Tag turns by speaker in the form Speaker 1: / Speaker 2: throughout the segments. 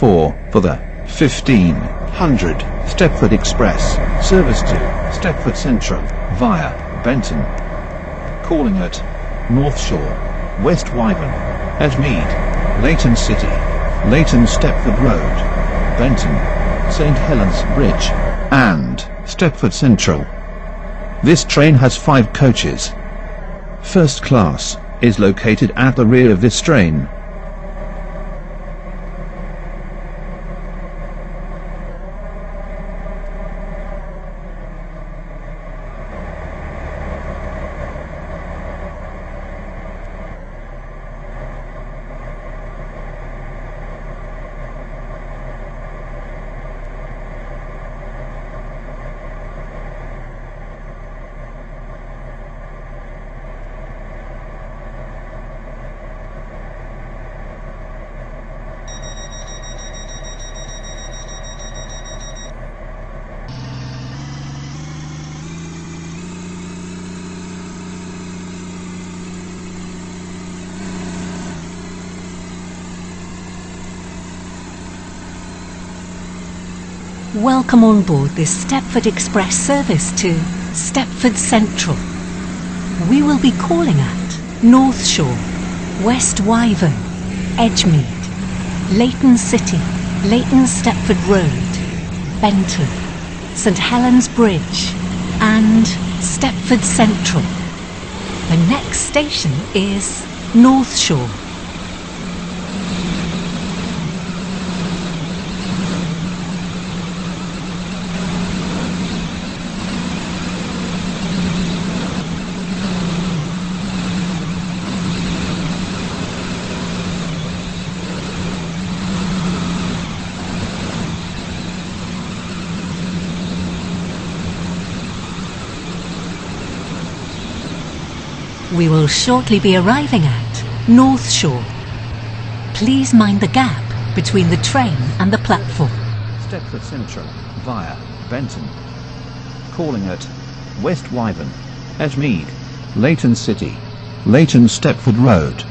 Speaker 1: 4 for the 1500 Stepford Express service to Stepford Central via Benton. Calling at North Shore, West Wyvern, Edgemead, Leighton City, Leighton Stepford Road, Benton, St Helens Bridge, and Stepford Central. This train has 5 coaches. First class is located at the rear of this train.
Speaker 2: Welcome on board this Stepford Express service to Stepford Central. We will be calling at North Shore, West Wyvern, Edgemead, Leighton City, Leighton Stepford Road, Benton, St Helens Bridge and Stepford Central. The next station is North Shore. We will shortly be arriving at North Shore. Please mind the gap between the train and the platform.
Speaker 1: Stepford Central via Benton. Calling at West Wyvern, Edgemead, Leighton City, Leighton Stepford Road,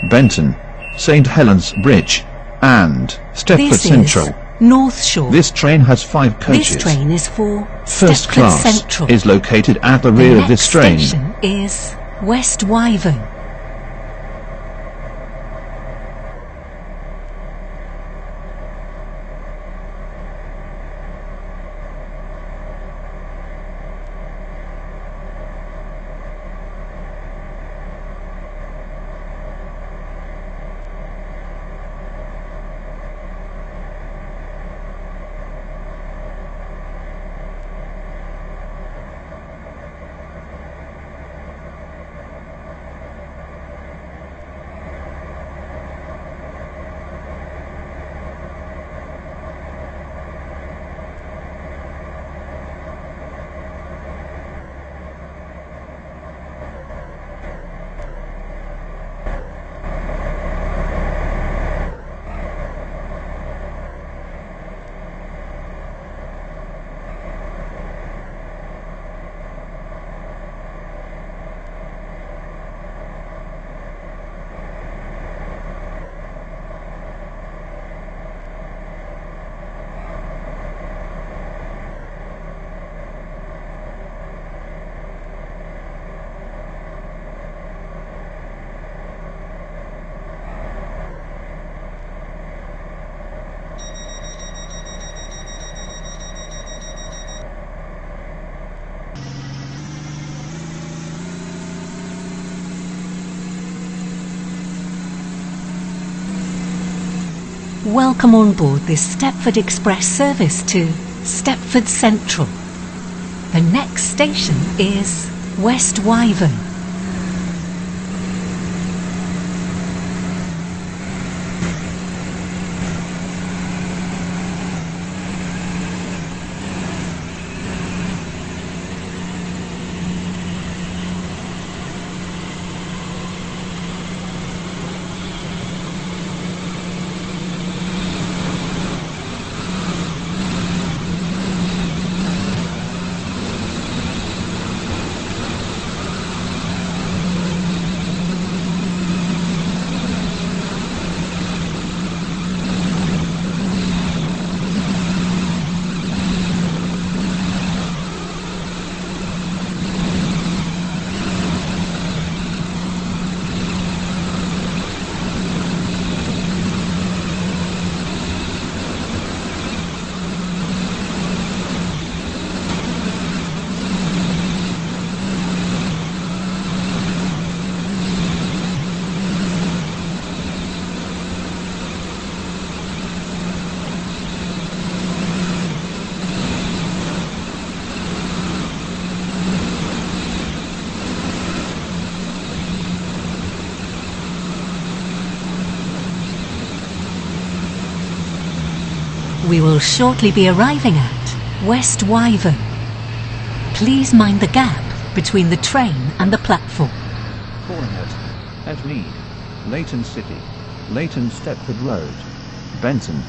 Speaker 1: Benton, St Helens Bridge and Stepford Central.
Speaker 2: North Shore.
Speaker 1: This train has 5 coaches.
Speaker 2: This train is for
Speaker 1: First
Speaker 2: Stepford
Speaker 1: class
Speaker 2: Central.
Speaker 1: is located at the rear of this train.
Speaker 2: The next station is West Wyvern. Welcome on board this Stepford Express service to Stepford Central. The next station is West Wyvern. We will shortly be arriving at West Wyvern. Please mind the gap between the train and the platform.
Speaker 1: Calling at Edgemead, Leighton City, Leighton Stepford Road, Benton,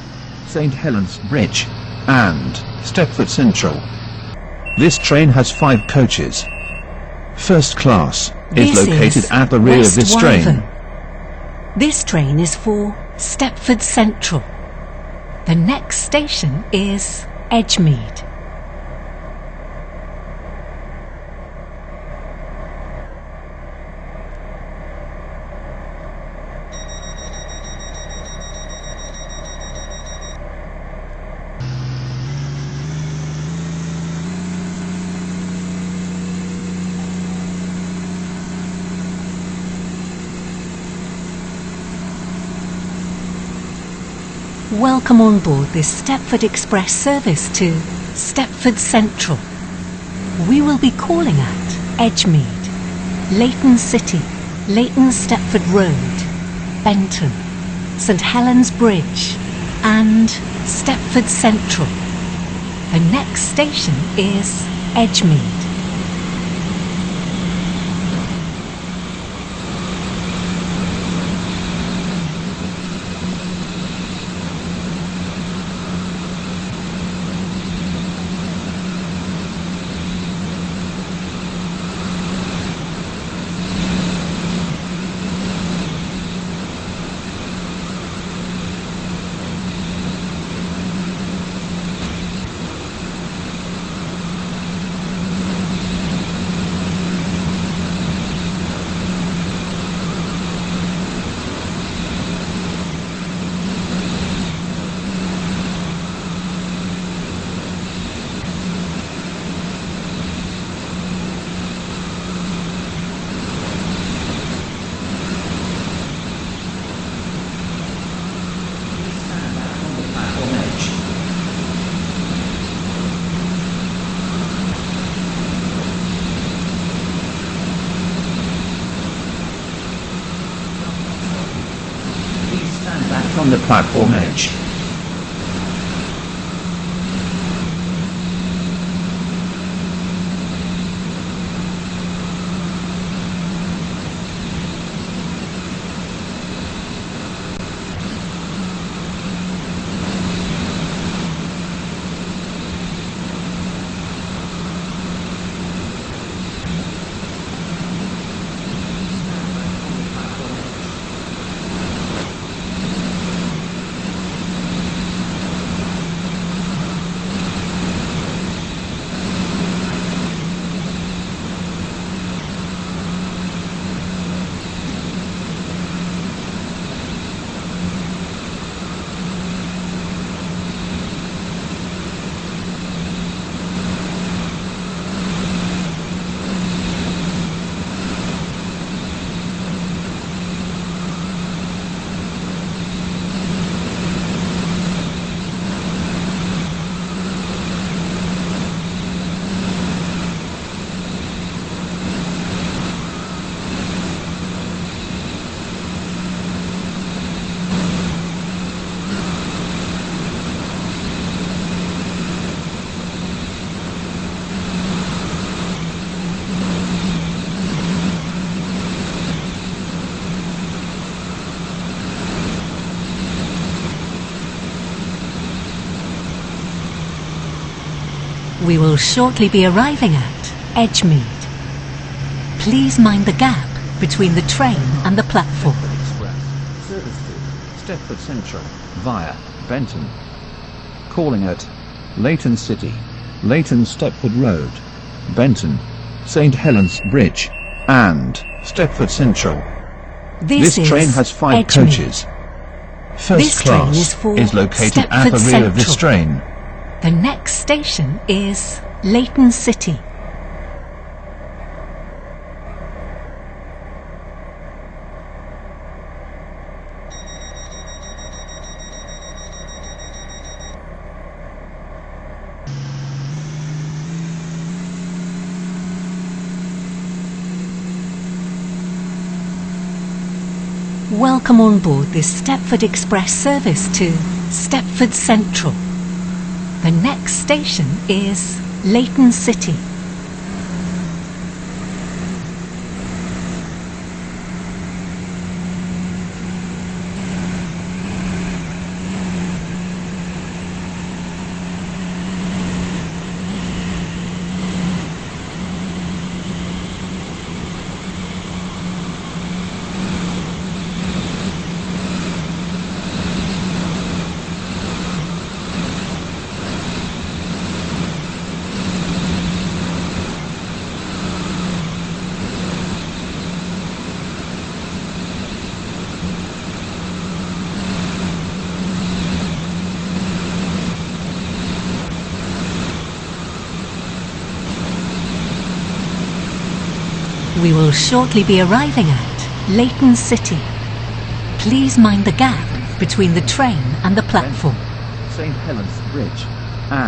Speaker 1: St Helens Bridge, and Stepford Central. This train has 5 coaches. First class is located at the rear of this train.
Speaker 2: This train is for Stepford Central. The next station is Edgemead. Welcome on board this Stepford Express service to Stepford Central. We will be calling at Edgemead, Leighton City, Leighton Stepford Road, Benton, St Helens Bridge, and Stepford Central. The next station is Edgemead.
Speaker 1: On the platform edge.
Speaker 2: We will shortly be arriving at Edgemead. Please mind the gap between the train and the platform.
Speaker 1: Stepford Express service to Stepford Central via Benton. Calling at Leighton City, Leighton Stepford Road, Benton, St Helens Bridge, and Stepford Central. This train has 5
Speaker 2: Edgemead.
Speaker 1: coaches. First class is located at the rear of this train.
Speaker 2: The next station is Leighton City. Welcome on board this Stepford Express service to Stepford Central. The next station is Leighton City. We will shortly be arriving at Leighton City. Please mind the gap between the train and the platform.
Speaker 1: St. Helens Bridge and